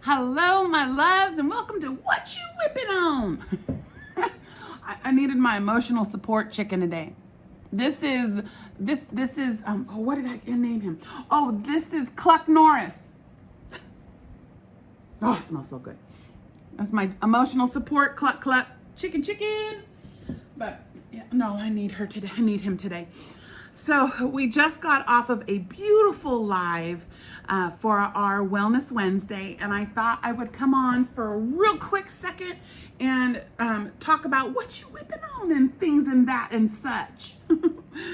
Hello, my loves, and welcome to What You Whippin' On. I needed my emotional support chicken today. This is oh, what did I name him? Oh, this is Cluck Norris. Oh, it smells so good. That's my emotional support, Cluck Cluck, chicken. But yeah, no, I need her today. I need him today. So we just got off of a beautiful live for our Wellness Wednesday, and I thought I would come on for a real quick second and talk about what you whipping on and things and that and such,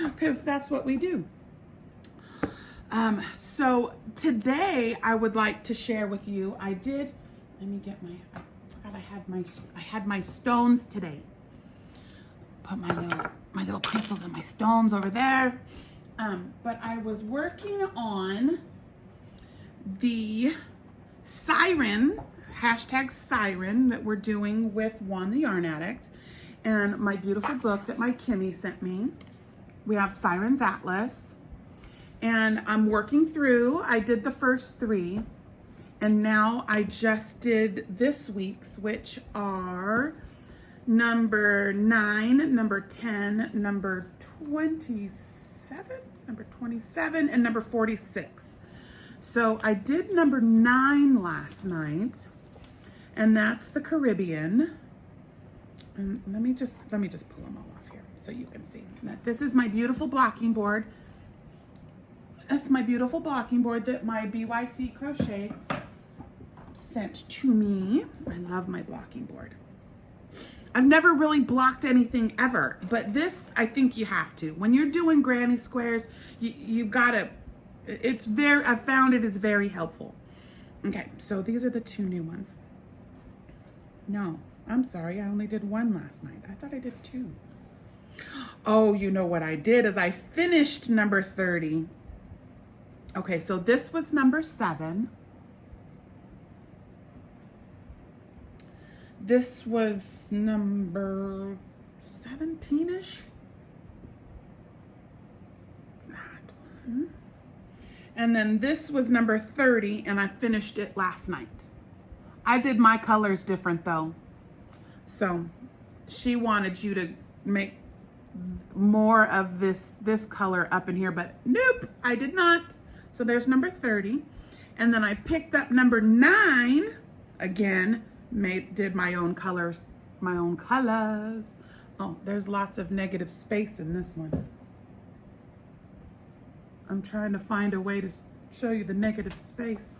because that's what we do. So today I would like to share with you. Let me get I forgot I had my stones today. Put my little crystals and my stones over there. But I was working on the siren, #siren, that we're doing with Juan the Yarn Addict, and my beautiful book that my Kimmy sent me. We have Siren's Atlas, and I'm working through. I did the first 3, and now I just did this week's, which are number 9, number 10, number 27, and number 46. So I did number 9 last night, and that's the Caribbean. And let me just pull them all off here so you can see. This is my beautiful blocking board. That's my beautiful blocking board that my BYC Crochet sent to me. I love my blocking board. I've never really blocked anything ever, but this, I think you have to. When you're doing granny squares, you gotta, I've found it is very helpful. Okay, so these are the 2 new ones. No, I'm sorry, I only did 1 last night. I thought I did 2. Oh, you know what I did is I finished number 30. Okay, so this was number 7. This was number 17-ish. And then this was number 30, and I finished it last night. I did my colors different though. So she wanted you to make more of this color up in here, but nope, I did not. So there's number 30. And then I picked up number 9 again. Did my own colors. Oh, there's lots of negative space in this one. I'm trying to find a way to show you the negative space.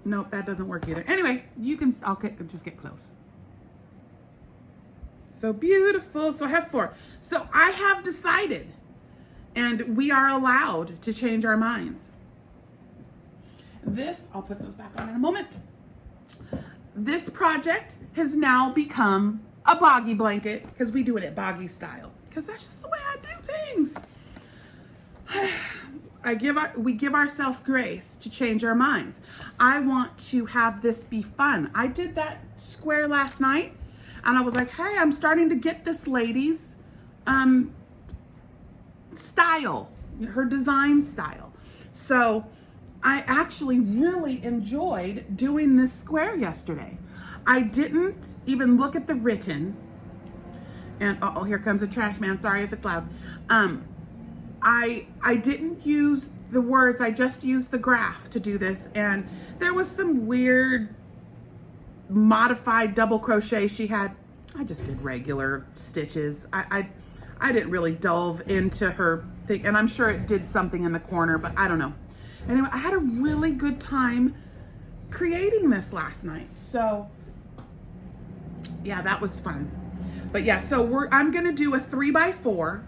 Nope, that doesn't work either. Anyway, just get close. So beautiful. So I have 4. So I have decided, and we are allowed to change our minds. I'll put those back on in a moment. This project has now become a Boggy blanket, because we do it at Boggy style, because that's just the way I do things. We give ourselves grace to change our minds. I want to have this be fun. I did that square last night, and I was like, hey, I'm starting to get this lady's style, her design style. So I actually really enjoyed doing this square yesterday. I didn't even look at the written. And oh, here comes a trash man. Sorry if it's loud. I didn't use the words. I just used the graph to do this. And there was some weird modified double crochet she had. I just did regular stitches. I didn't really delve into her thing. And I'm sure it did something in the corner, but I don't know. Anyway, I had a really good time creating this last night. So yeah, that was fun. But yeah, so I'm gonna do a 3x4.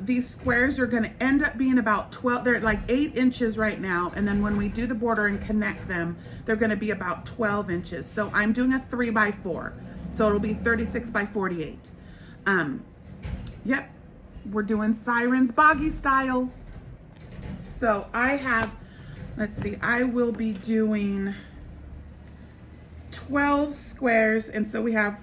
These squares are gonna end up being about 12, they're like 8 inches right now. And then when we do the border and connect them, they're gonna be about 12 inches. So I'm doing a 3x4. So it'll be 36 by 48. Yep, we're doing Siren's Boggy style. So I have, let's see, I will be doing 12 squares. And so we have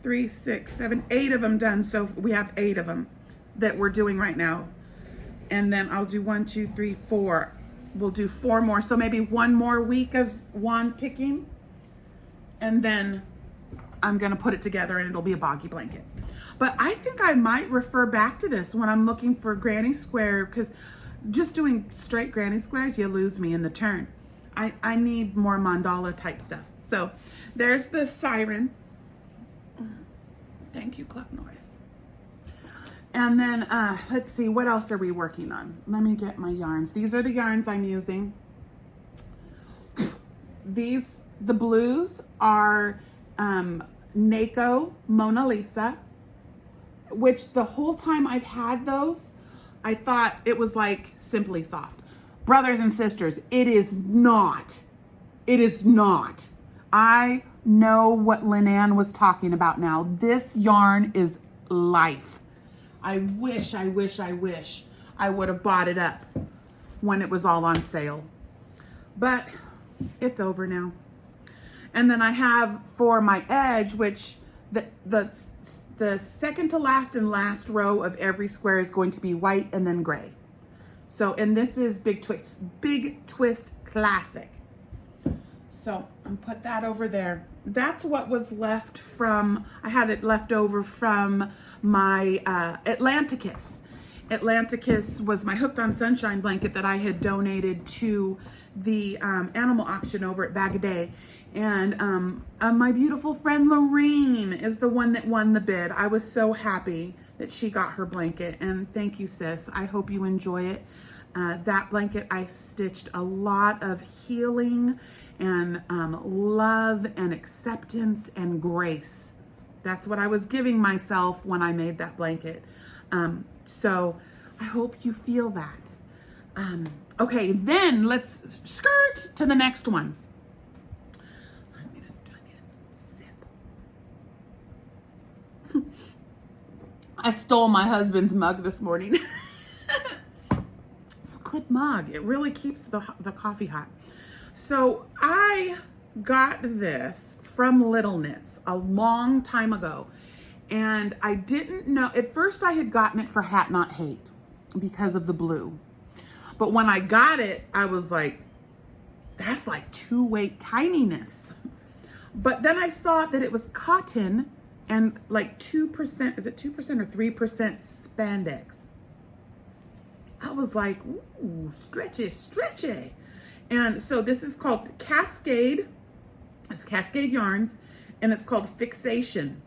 3, 6, 7, 8 of them done. So we have 8 of them that we're doing right now. And then I'll do 1, 2, 3, 4. we'll do 4 more. So maybe 1 more week of wand picking, and then I'm gonna put it together and it'll be a boggy blanket. But I think I might refer back to this when I'm looking for granny square, because just doing straight granny squares, you lose me in the turn. I need more mandala type stuff. So there's the siren. Thank you, Cluck Norris. And then let's see, what else are we working on? Let me get my yarns. These are the yarns I'm using. The blues are Nako Mona Lisa, which the whole time I've had those, I thought it was like Simply Soft. Brothers and sisters, it is not. It is not. I know what Lynn was talking about now. This yarn is life. I wish I would have bought it up when it was all on sale. But it's over now. And then I have for my edge, which the second to last and last row of every square is going to be white and then gray. So, and this is Big Twist Classic. So I'm put that over there. That's what was left from, I had it left over from my Atlanticus. Atlanticus was my Hooked on Sunshine blanket that I had donated to the animal auction over at Bag a Day. And my beautiful friend Lorene is the one that won the bid. I was so happy that she got her blanket, and thank you, sis. I hope you enjoy it. That blanket, I stitched a lot of healing and love and acceptance and grace. That's what I was giving myself when I made that blanket. So I hope you feel that. Okay, then let's skirt to the next one. I need a sip. I stole my husband's mug this morning. It's a good mug. It really keeps the coffee hot. So I got this from Little Knits a long time ago, and I didn't know, at first I had gotten it for Hat Not Hate because of the blue. But when I got it, I was like, that's like 2-weight tininess. But then I saw that it was cotton and like 2%, is it 2% or 3% spandex? I was like, ooh, stretchy, stretchy. And so this is called Cascade. It's Cascade Yarns, and it's called Fixation.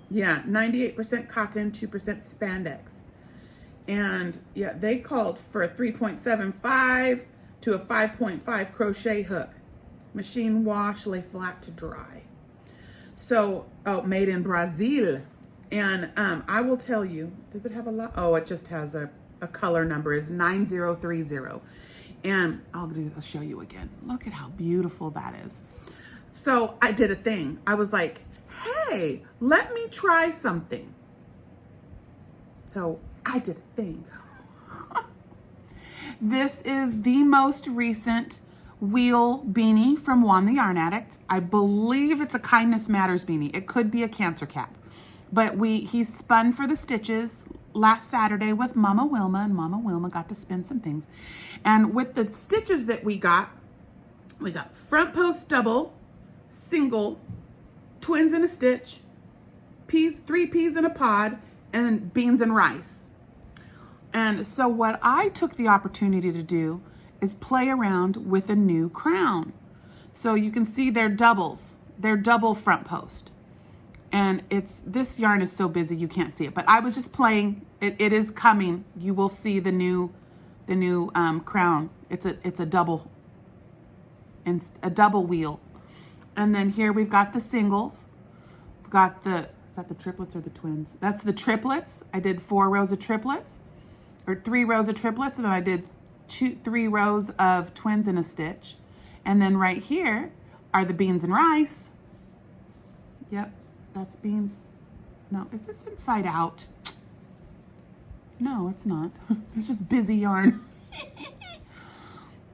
Yeah, 98% cotton, 2% spandex. And yeah, they called for a 3.75 to a 5.5 crochet hook. Machine wash, lay flat to dry. So, oh, made in Brazil. And I will tell you, does it have a lot? Oh, it just has a color number, is 9030. And I'll show you again. Look at how beautiful that is. So I did a thing. I was like, hey, let me try something. So I did a thing. This is the most recent wheel beanie from Juan the Yarn Addict. I believe it's a Kindness Matters beanie. It could be a cancer cap. But he spun for the stitches last Saturday with Mama Wilma, and Mama Wilma got to spin some things. And with the stitches that we got front post double, single, twins in a stitch, peas, 3 peas in a pod, and then beans and rice. And so what I took the opportunity to do is play around with a new crown. So you can see they're doubles. They're double front post. And this yarn is so busy you can't see it, but I was just playing. It is coming. You will see the new crown. It's a double, and a double wheel. And then here we've got the singles. We've got is that the triplets or the twins? That's the triplets. I did 4 rows of triplets, or 3 rows of triplets, and then I did 3 rows of twins in a stitch. And then right here are the beans and rice. Yep. That's beans. No, is this inside out? No, it's not. It's just busy yarn.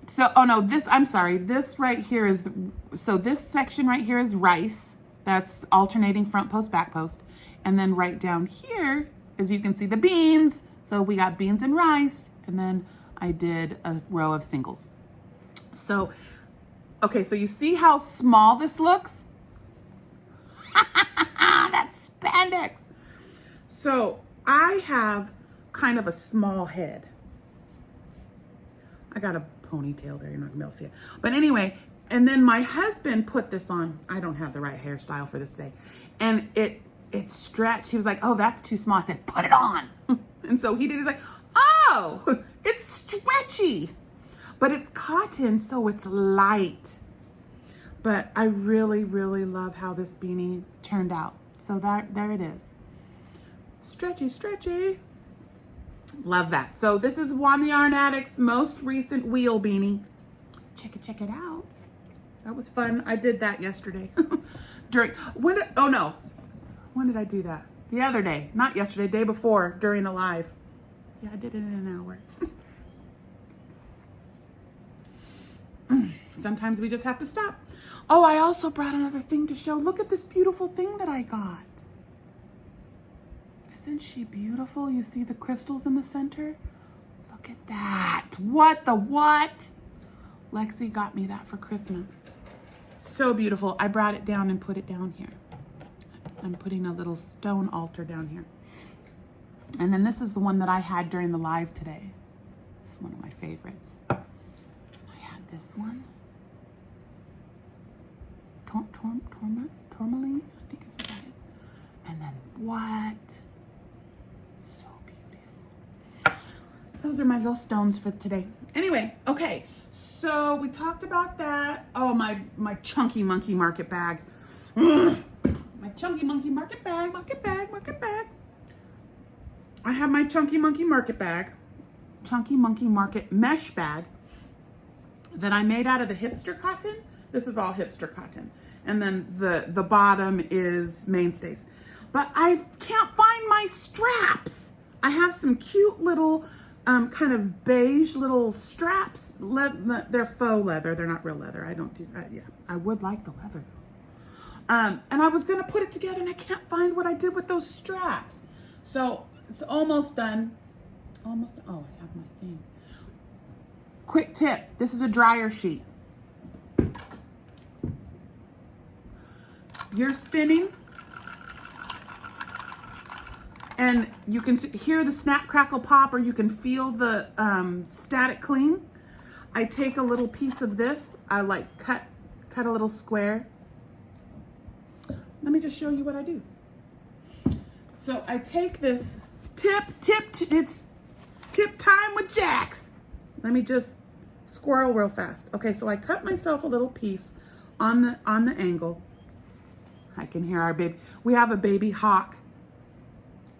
So, oh no, I'm sorry. This right here is, so this section right here is rice. That's alternating front post, back post. And then right down here, as you can see, the beans. So we got beans and rice. And then I did a row of singles. So, okay, so you see how small this looks? That's spandex. So I have kind of a small head. I got a ponytail there, you're not gonna be able to see it. But anyway, and then my husband put this on. I don't have the right hairstyle for this day. And it stretched. He was like, oh, that's too small. I said, put it on. And so he did. He's like, oh, it's stretchy. But it's cotton, so it's light. But I really, really love how this beanie turned out. So there it is. Stretchy, stretchy. Love that. So this is Wanda Yarn Addict's most recent wheel beanie. Check it out. That was fun. I did that yesterday. When did I do that? The other day, not yesterday, day before, during a live. Yeah, I did it in an hour. Sometimes we just have to stop. Oh, I also brought another thing to show. Look at this beautiful thing that I got. Isn't she beautiful? You see the crystals in the center? Look at that. What the what? Lexi got me that for Christmas. So beautiful. I brought it down and put it down here. I'm putting a little stone altar down here. And then this is the one that I had during the live today. It's one of my favorites. I had this one. Tourmaline, I think is what that is. And then what? So beautiful. Those are my little stones for today. Anyway, okay. So we talked about that. Oh, my chunky monkey market bag. My chunky monkey market bag. I have my chunky monkey market bag. Chunky monkey market mesh bag that I made out of the hipster cotton. This is all hipster cotton. And then the bottom is mainstays. But I can't find my straps. I have some cute little kind of beige little straps. They're faux leather. They're not real leather. I don't do that. Yeah, I would like the leather. And I was gonna put it together and I can't find what I did with those straps. So it's almost done. Oh, I have my thing. Quick tip, this is a dryer sheet. You're spinning and you can hear the snap, crackle, pop, or you can feel the static cling. I take a little piece of this. I like cut a little square. Let me just show you what I do. So I take this it's tip time with Jax. Let me just squirrel real fast. Okay, so I cut myself a little piece on the angle. I can hear our baby. We have a baby hawk,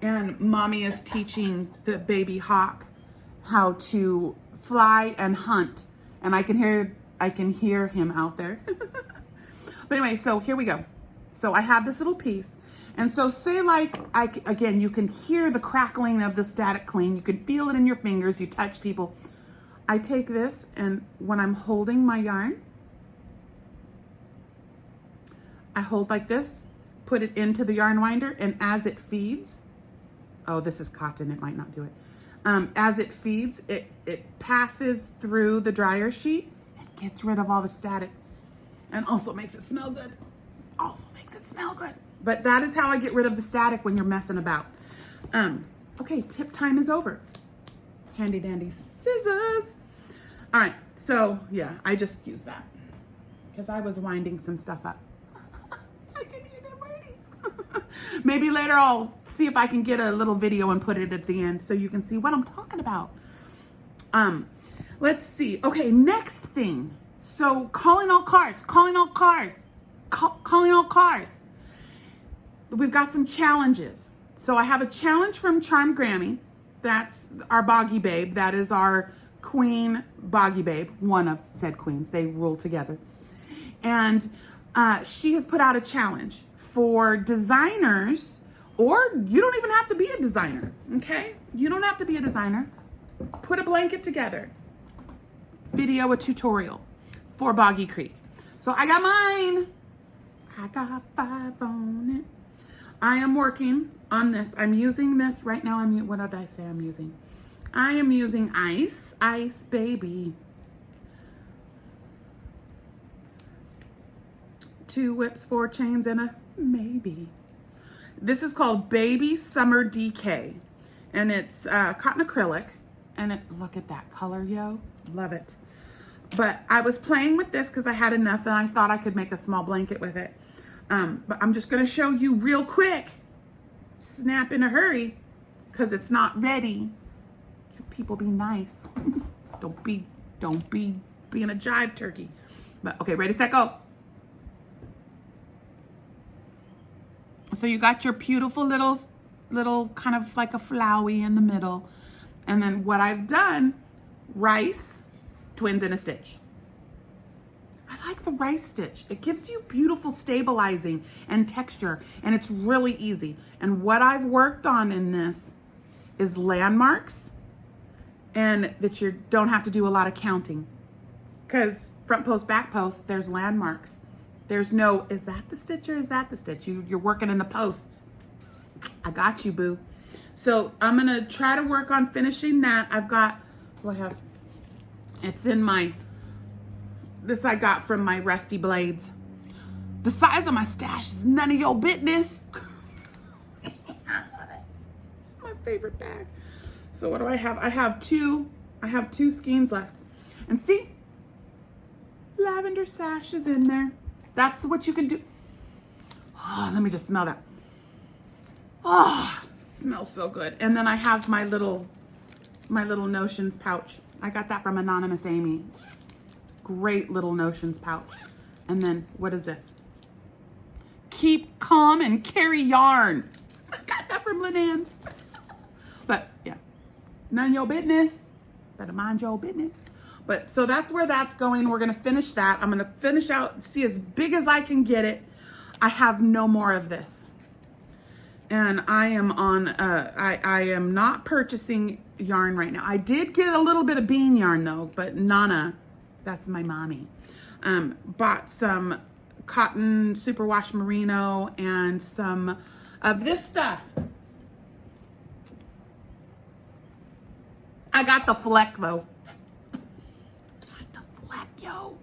and mommy is teaching the baby hawk how to fly and hunt, and I can hear him out there. But anyway, so here we go. So I have this little piece, and so say like again, you can hear the crackling of the static cling. You can feel it in your fingers. You touch people. I take this, and when I'm holding my yarn, I hold like this, put it into the yarn winder, and as it feeds, oh, this is cotton, it might not do it. As it feeds, it passes through the dryer sheet and gets rid of all the static, and also makes it smell good. But that is how I get rid of the static when you're messing about. Okay, tip time is over. Handy dandy scissors. All right, so yeah, I just used that because I was winding some stuff up. I can hear the birdies. Maybe later I'll see if I can get a little video and put it at the end so you can see what I'm talking about. Let's see. Okay, next thing. So calling all cars. We've got some challenges. So I have a challenge from Charmed Grammy. That's our Boggy Babe. That is our queen Boggy Babe, one of said queens. They rule together. And she has put out a challenge for designers, or you don't even have to be a designer, okay? You don't have to be a designer. Put a blanket together. Video a tutorial for Boggy Creek. So I got mine. I got 5 on it. I am working on this. I'm using this right now. What did I say I'm using? I am using Ice Baby. 2 whips, 4 chains, and a maybe. This is called Baby Summer DK, and it's cotton acrylic, and look at that color, yo. Love it. But I was playing with this because I had enough and I thought I could make a small blanket with it. But I'm just gonna show you real quick. Snap in a hurry because it's not ready. People be nice. Don't be being a jive turkey. But okay, ready, set, go. So you got your beautiful little kind of like a flowy in the middle. And then what I've done, rice, twins in a stitch. I like the rice stitch. It gives you beautiful stabilizing and texture, and it's really easy. And what I've worked on in this is landmarks, and that you don't have to do a lot of counting. Because front post, back post, there's landmarks. There's no, is that the stitch or is that the stitch? You're working in the posts. I got you, boo. So I'm gonna try to work on finishing that. I've got, what I have, it's in my, this I got from my Rusty Blades. The size of my stash is none of your business. I love it. It's my favorite bag. So what do I have? I have two skeins left. And see, lavender sash is in there. That's what you can do. Oh, let me just smell that. Oh, smells so good. And then I have my little notions pouch. I got that from Anonymous Amy. Great little notions pouch. And then what is this? Keep calm and carry yarn. I got that from Linan. But yeah, none of your business. Better mind your business. But so that's where that's going. We're gonna finish that. I'm gonna finish out, see as big as I can get it. I have no more of this. And I am on, I am not purchasing yarn right now. I did get a little bit of bean yarn though, but Nana, that's my mommy, bought some cotton superwash merino and some of this stuff. I got the fleck though. Got the fleck, yo.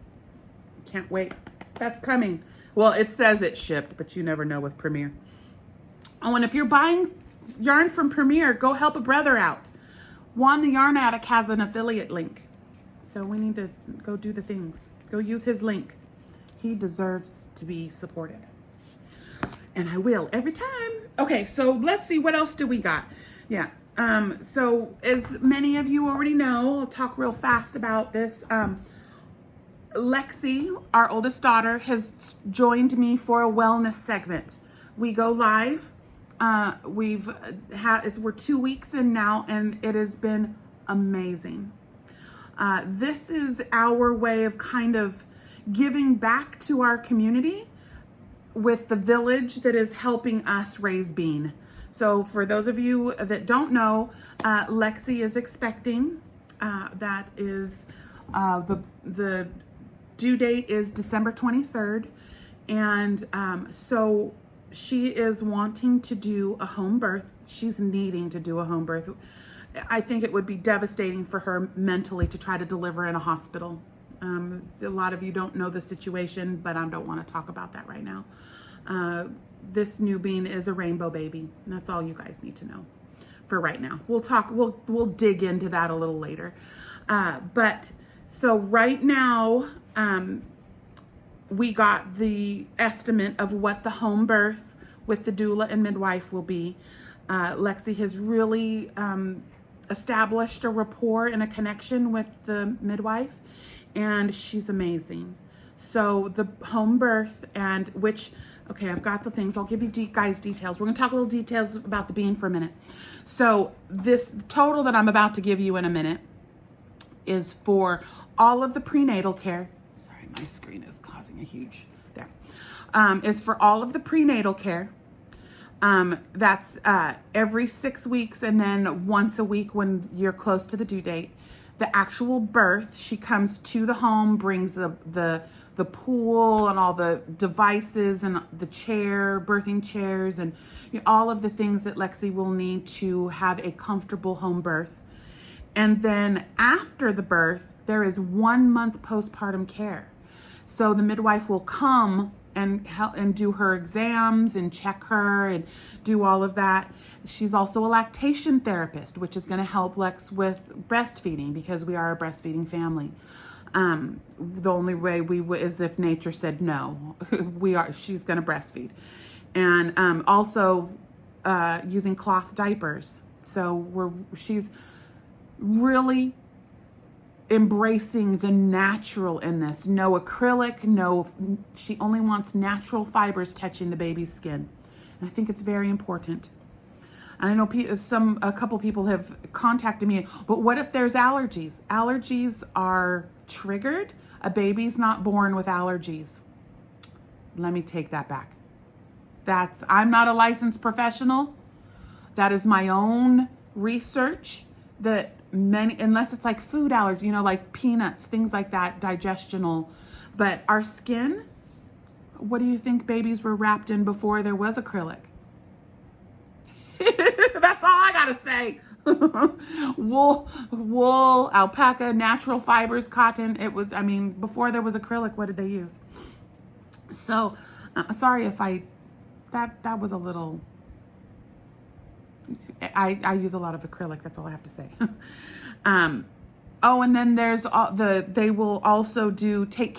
Can't wait. That's coming. Well, it says it's shipped, but you never know with Premier. Oh, and if you're buying yarn from Premier, go help a brother out. Juan the Yarn Addict has an affiliate link. So we need to go do the things. Go use his link. He deserves to be supported. And I will every time. Okay, so let's see, what else do we got? Yeah, so as many of you already know, I'll talk real fast about this. Lexi, our oldest daughter, has joined me for a wellness segment. We go live. We're 2 weeks in now, and it has been amazing. This is our way of kind of giving back to our community with the village that is helping us raise Bean. So for those of you that don't know, Lexi is expecting. That is the due date is December 23rd, and so she is wanting to do a home birth. She's needing to do a home birth. I think it would be devastating for her mentally to try to deliver in a hospital. A lot of you don't know the situation, but I don't want to talk about that right now. This new Bean is a rainbow baby. That's all you guys need to know for right now. We'll dig into that a little later. But so right now, we got the estimate of what the home birth with the doula and midwife will be. Lexi has really established a rapport and a connection with the midwife, and she's amazing. So the home birth, and which, okay, I've got the things. I'll give you guys details. We're gonna talk a little details about the Bean for a minute. So this total that I'm about to give you in a minute is for all of the prenatal care. Sorry, my screen is causing a huge, there. Is for all of the prenatal care. That's every 6 weeks, and then once a week when you're close to the due date. The actual birth, she comes to the home, brings the pool and all the devices and the chair, birthing chairs, and all of the things that Lexi will need to have a comfortable home birth. And then after the birth, there is 1 month postpartum care. So the midwife will come and help and do her exams and check her and do all of that. She's also a lactation therapist, which is going to help Lex with breastfeeding because we are a breastfeeding family. The only way is if nature said no. She's going to breastfeed. And also using cloth diapers. So she's really embracing the natural in this. No acrylic, she only wants natural fibers touching the baby's skin. And I think it's very important. And I know a couple people have contacted me, but what if there's allergies? Allergies are triggered. A baby's not born with allergies. Let me take that back. I'm not a licensed professional. That is my own research that unless it's like food allergy, like peanuts, things like that, digestional. But our skin, what do you think babies were wrapped in before there was acrylic? That's all I gotta say. wool, alpaca, natural fibers, cotton. Before there was acrylic, what did they use? So, sorry if that was a little, I use a lot of acrylic. That's all I have to say. And then there's she will also take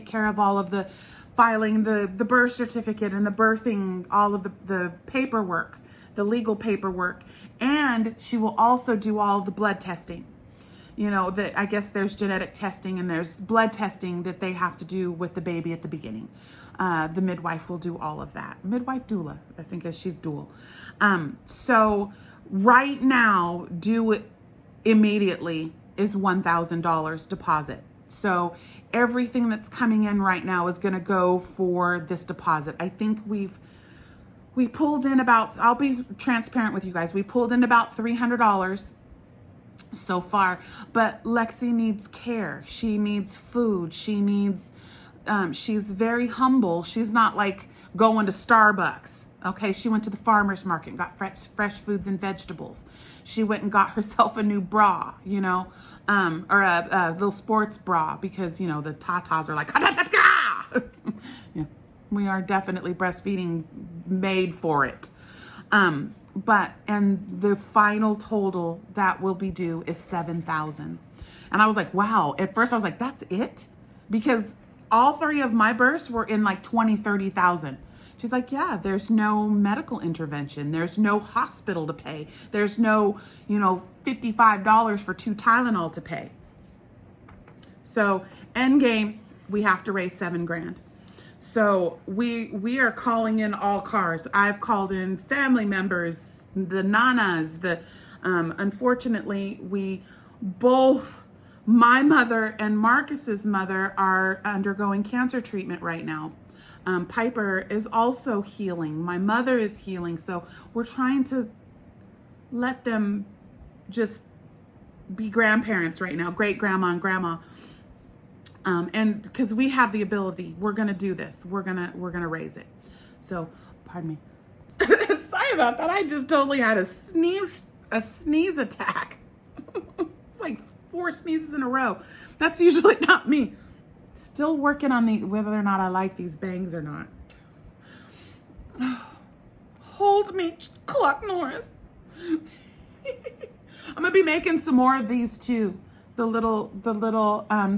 care of all of the filing, the birth certificate and the birthing, all of the paperwork, the legal paperwork. And she will also do all the blood testing. I guess there's genetic testing and there's blood testing that they have to do with the baby at the beginning. The midwife will do all of that. Midwife doula, I think she's dual. So right now, due immediately is $1,000 deposit. So everything that's coming in right now is going to go for this deposit. I think we pulled in I'll be transparent with you guys. We pulled in about $300 so far, but Lexi needs care. She needs food. She's very humble. She's not like going to Starbucks. Okay. She went to the farmer's market and got fresh foods and vegetables. She went and got herself a new bra, or a little sports bra because, the tatas are like, yeah, we are definitely breastfeeding made for it. And the final total that will be due is $7,000. And I was like, wow. At first I was like, that's it? Because all three of my births were in like 20, 30,000. She's like, yeah, there's no medical intervention. There's no hospital to pay. There's no, $55 for 2 Tylenol to pay. So end game, we have to raise $7,000. So we are calling in all cars. I've called in family members, the nanas, unfortunately, my mother and Marcus's mother are undergoing cancer treatment right now. Piper is also healing. My mother is healing. So we're trying to let them just be grandparents right now, great grandma and grandma. And because we have the ability, we're going to do this. We're going to raise it. So, pardon me. Sorry about that. I just totally had a sneeze attack. It's like 4 sneezes in a row. That's usually not me. Still working on whether or not I like these bangs or not. Hold me, Clark Norris. I'm gonna be making some more of these too. The little,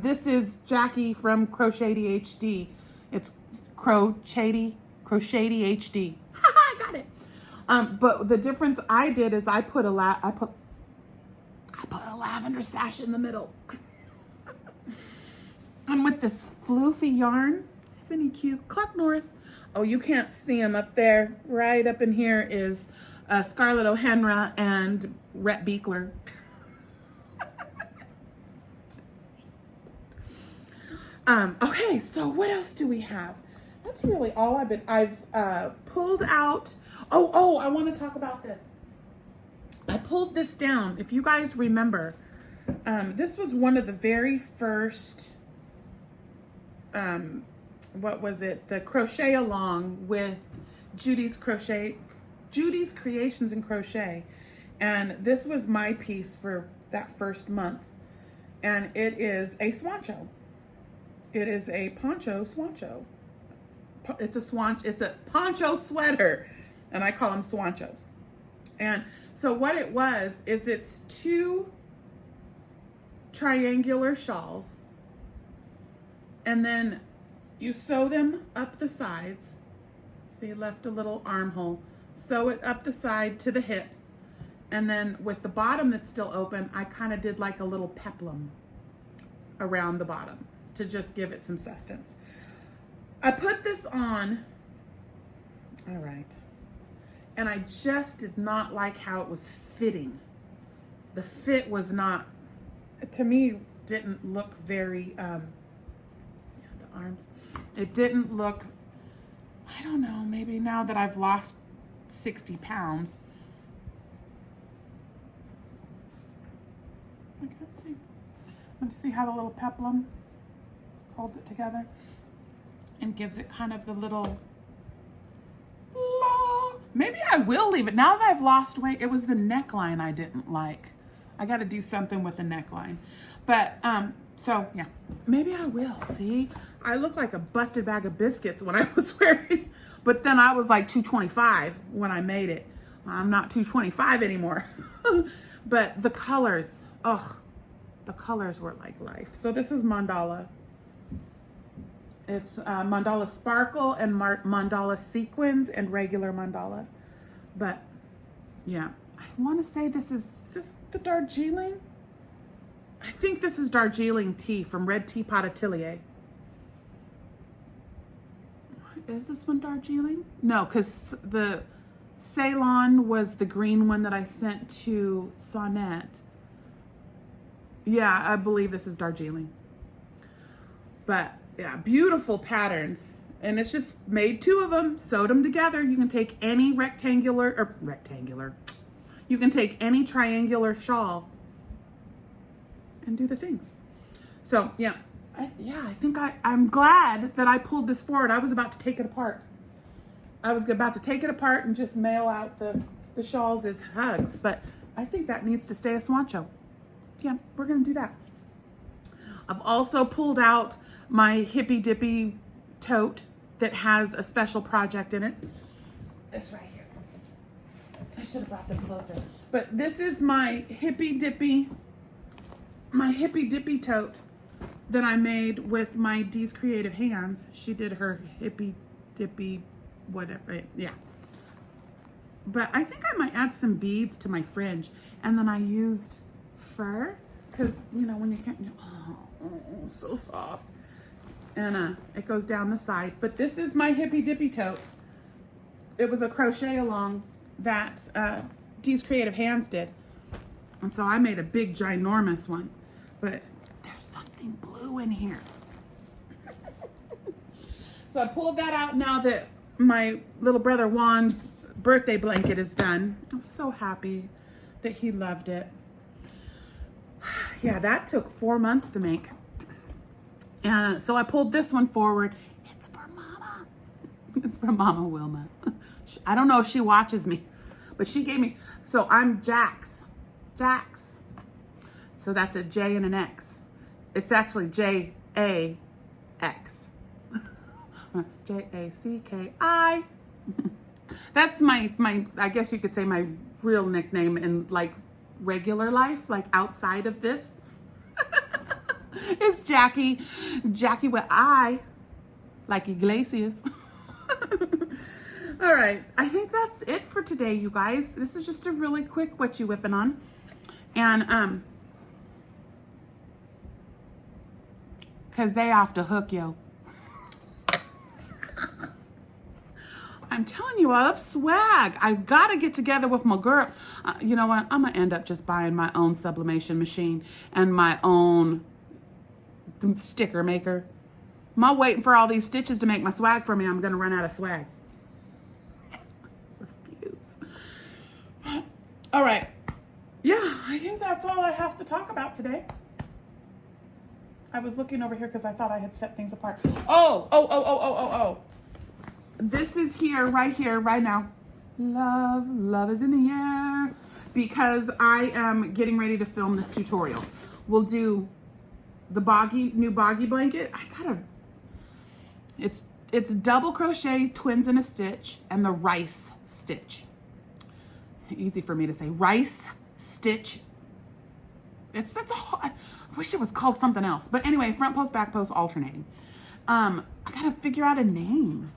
this is Jackie from Crochetedy HD. It's Crochetedy HD. I got it. But the difference I did is I put a lavender sash in the middle. And with this floofy yarn, isn't he cute? Clark Norris. Oh, you can't see him up there. Right up in here is Scarlett O'Henra and Rhett Beekler. Okay, so what else do we have? That's really all I've pulled out. Oh, I want to talk about this. I pulled this down. If you guys remember, this was one of the very first, what was it? The crochet along with Judy's Creations and Crochet. And this was my piece for that first month. And it is a swancho. It is a poncho swancho. it's a poncho sweater, and I call them swanchos. And so what it was is it's 2 triangular shawls, and then you sew them up the sides. See, left a little armhole. Sew it up the side to the hip, and then with the bottom that's still open, I kind of did like a little peplum around the bottom to just give it some sustenance. I put this on, all right, and I just did not like how it was fitting. The fit was not, to me, didn't look very, yeah, the arms, it didn't look, I don't know, maybe now that I've lost 60 pounds, I can't see. Let's see how the little peplum holds it together and gives it kind of the little, maybe I will leave it. Now that I've lost weight, it was the neckline I didn't like. I got to do something with the neckline. But, so yeah, maybe I will. See, I look like a busted bag of biscuits when I was wearing, but then I was like 225 when I made it. I'm not 225 anymore. But the colors, oh, the colors were like life. So this is mandala. It's mandala sparkle and mandala sequins and regular mandala. But yeah, I want to say is this the Darjeeling? I think this is Darjeeling tea from Red Teapot Atelier. Is this one Darjeeling? No, because the Ceylon was the green one that I sent to Sonnet. Yeah, I believe this is Darjeeling. But yeah, beautiful patterns. And it's just made 2 of them, sewed them together. You can take any rectangular, you can take any triangular shawl and do the things. So yeah, I think I'm glad that I pulled this forward. I was about to take it apart. I was about to take it apart and just mail out the shawls as hugs, but I think that needs to stay a swancho. Yeah, we're gonna do that. I've also pulled out my HippyDippyTote that has a special project in it. It's right here. I should have brought them closer. But this is my HippyDippyTote that I made with my Dee's Creative Hands. She did her HippyDippy whatever, yeah. But I think I might add some beads to my fringe. And then I used fur, because, you know, when you can't, oh, so soft. And it goes down the side. But this is my HippyDippyTote. It was a crochet along that Dee's Creative Hands did. And so I made a big, ginormous one. But there's something blue in here. So I pulled that out now that my little brother Juan's birthday blanket is done. I'm so happy that he loved it. Yeah, that took 4 months to make. And so I pulled this one forward. It's for Mama. It's for Mama Wilma. I don't know if she watches me, but she gave me, so I'm Jax. Jax. So that's a J and an X. It's actually J-A-X. J-A-C-K-I. That's my, I guess you could say my real nickname in like regular life, like outside of this. It's Jackie with I, like Iglesias. All right, I think that's it for today, you guys. This is just a really quick Whatchu WIPin on. And, cause they off the hook, yo. I'm telling you, I love swag. I gotta get together with my girl. You know what? I'm gonna end up just buying my own sublimation machine and my own sticker maker. I'm not waiting for all these stitches to make my swag for me. I'm gonna run out of swag. Refuse. All right. Yeah, I think that's all I have to talk about today. I was looking over here because I thought I had set things apart. Oh. This is here, right now. Love is in the air. Because I am getting ready to film this tutorial. We'll do the new Boggy blanket. It's it's double crochet, twins in a stitch, and the rice stitch. Easy for me to say. Rice stitch. I wish it was called something else. But anyway, front post, back post, alternating. I gotta figure out a name.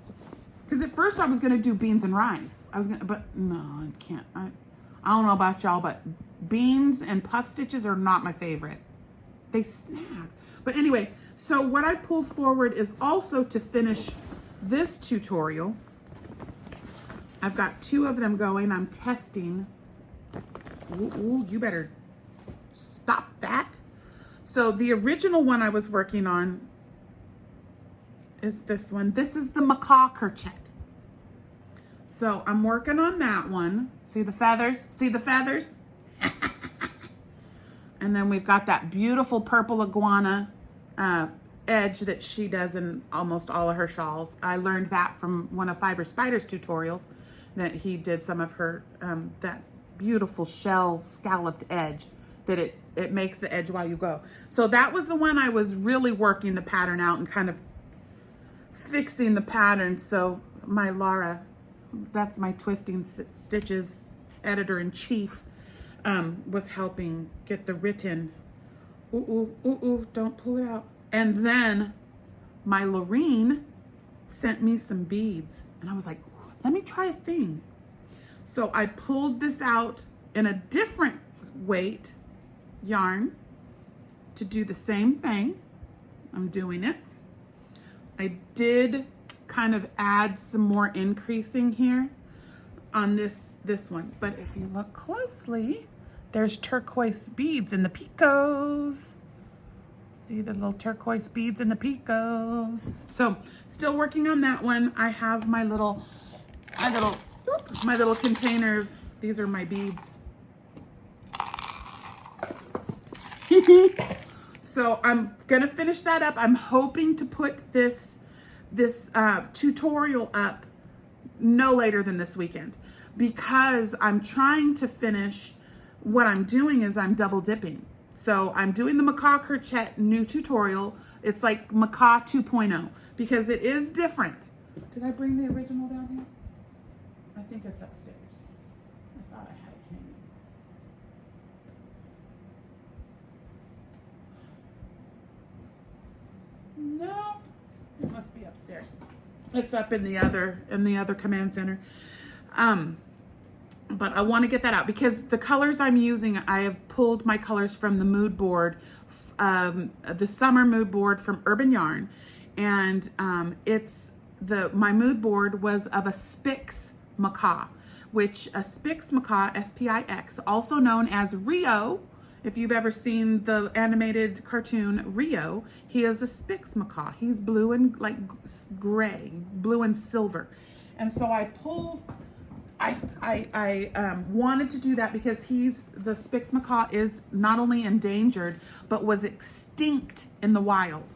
Because at first I was gonna do beans and rice. But no, I can't. I don't know about y'all, but beans and puff stitches are not my favorite. They snag. But anyway, so what I pulled forward is also to finish this tutorial. I've got 2 of them going. I'm testing. Ooh, you better stop that. So the original one I was working on is this one. This is the macaw crochet. So I'm working on that one. See the feathers? See the feathers? And then we've got that beautiful purple iguana edge that she does in almost all of her shawls. I learned that from one of Fiber Spider's tutorials, that he did some of her, that beautiful shell scalloped edge that it makes the edge while you go. So that was the one I was really working the pattern out and kind of fixing the pattern. So my Laura, that's my Twisting Stitches editor-in-chief, was helping get the written. Ooh, don't pull it out. And then my Lorene sent me some beads and I was like, let me try a thing. So I pulled this out in a different weight yarn to do the same thing. I'm doing it. I did kind of add some more increasing here on this one, but if you look closely, there's turquoise beads in the picots. See the little turquoise beads in the picots. So still working on that one. I have my little container of, these are my beads. So I'm gonna finish that up. I'm hoping to put this tutorial up no later than this weekend, because I'm trying to finish. What I'm doing is I'm double dipping. So I'm doing the macaw crochet new tutorial. It's like macaw 2.0 because it is different. Did I bring the original down here? I think it's upstairs. I thought I had it hanging. Nope. It must be upstairs. It's up in the other command center. But I want to get that out because the colors I'm using, I have pulled my colors from the mood board, the summer mood board from Urban Yarn. And my mood board was of a Spix macaw, which a Spix macaw, S-P-I-X, also known as Rio. If you've ever seen the animated cartoon Rio, he is a Spix macaw. He's blue and like gray, blue and silver. And so I pulled, I wanted to do that because the Spix macaw is not only endangered, but was extinct in the wild.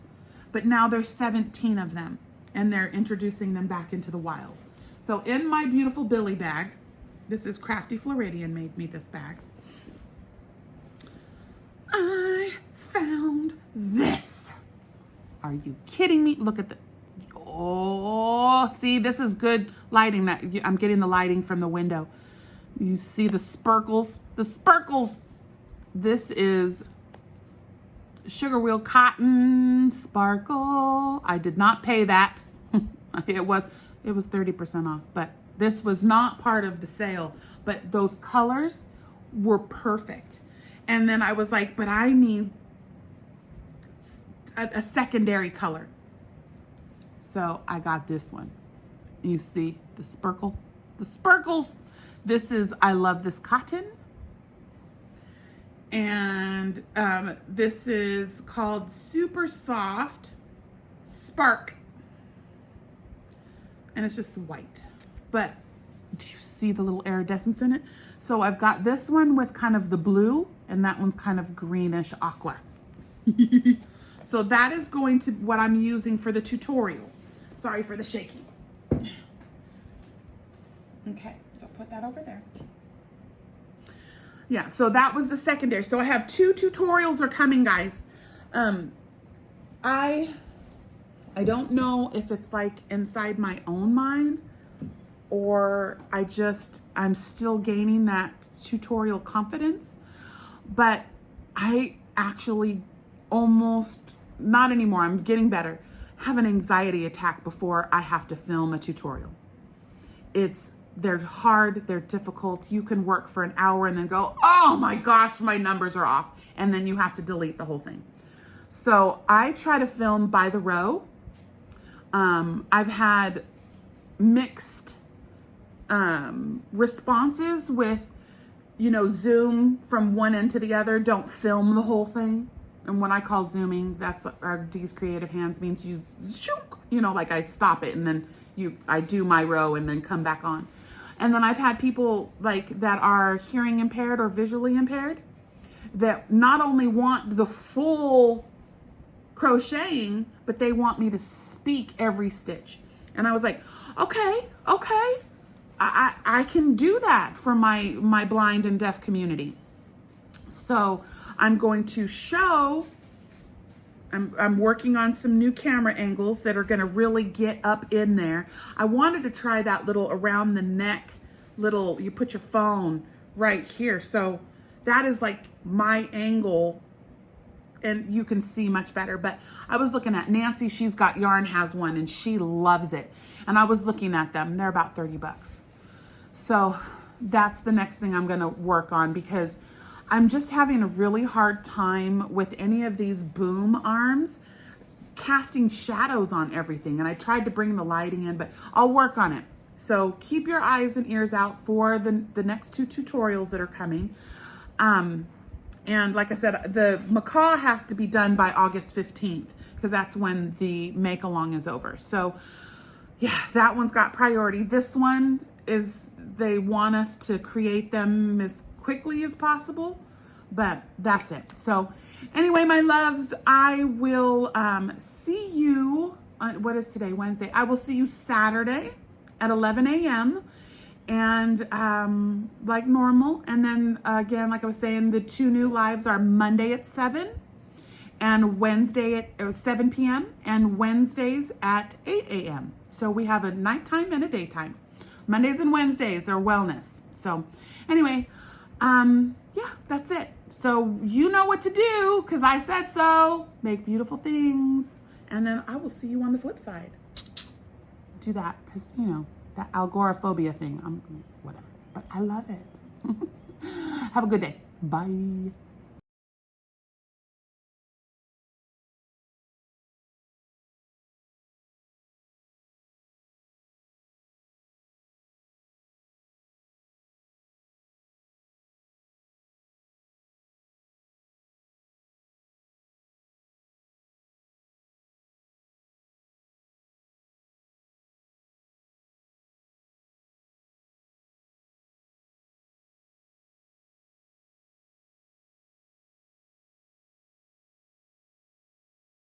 But now there's 17 of them and they're introducing them back into the wild. So in my beautiful Billy bag, this is Crafty Floridian made me this bag. I found this. Are you kidding me? Look at the, oh, see, this is good lighting. That I'm getting the lighting from the window. You see the sparkles, This is Sugar Wheel Cotton Sparkle. I did not pay that. It was 30% off, but this was not part of the sale, but those colors were perfect. And then I was like, but I need a secondary color. So I got this one. You see the sparkles. This is, I love this cotton. And this is called Super Soft Spark. And it's just white. But do you see the little iridescence in it? So I've got this one with kind of the blue, and that one's kind of greenish aqua. So that is going to what I'm using for the tutorial. Sorry for the shaking. Okay, so put that over there. Yeah, so that was the secondary. So I have 2 tutorials are coming, guys. I don't know if it's like inside my own mind or I'm still gaining that tutorial confidence, but I actually almost, not anymore, I'm getting better, have an anxiety attack before I have to film a tutorial. They're hard, they're difficult. You can work for an hour and then go, oh my gosh, my numbers are off. And then you have to delete the whole thing. So I try to film by the row. I've had mixed responses with, zoom from one end to the other. Don't film the whole thing. And when I call zooming, that's D's creative hands means you, like I stop it and then I do my row and then come back on. And then I've had people like that are hearing impaired or visually impaired that not only want the full crocheting, but they want me to speak every stitch. And I was like, okay, I can do that for my blind and deaf community. So I'm going to show, I'm working on some new camera angles that are gonna really get up in there. I wanted to try that little around the neck, you put your phone right here. So that is like my angle and you can see much better. But I was looking at Nancy, she's got yarn, has one, and she loves it. And I was looking at them, they're about 30 bucks. So that's the next thing I'm gonna work on because I'm just having a really hard time with any of these boom arms casting shadows on everything. And I tried to bring the lighting in, but I'll work on it. So keep your eyes and ears out for the next 2 tutorials that are coming. And like I said, the macaw has to be done by August 15th because that's when the make along is over. So yeah, that one's got priority. This one is, they want us to create them as quickly as possible, but that's it. So anyway, my loves, I will see you on, what is today, Wednesday? I will see you Saturday at 11 a.m. and like normal. And then again, like I was saying, the 2 new lives are Monday at 7 and Wednesday at 7 p.m. and Wednesdays at 8 a.m. So we have a nighttime and a daytime. Mondays and Wednesdays are wellness. So anyway, yeah, that's it. So you know what to do because I said so. Make beautiful things. And then I will see you on the flip side. Do that because, that agoraphobia thing. Whatever. But I love it. Have a good day. Bye.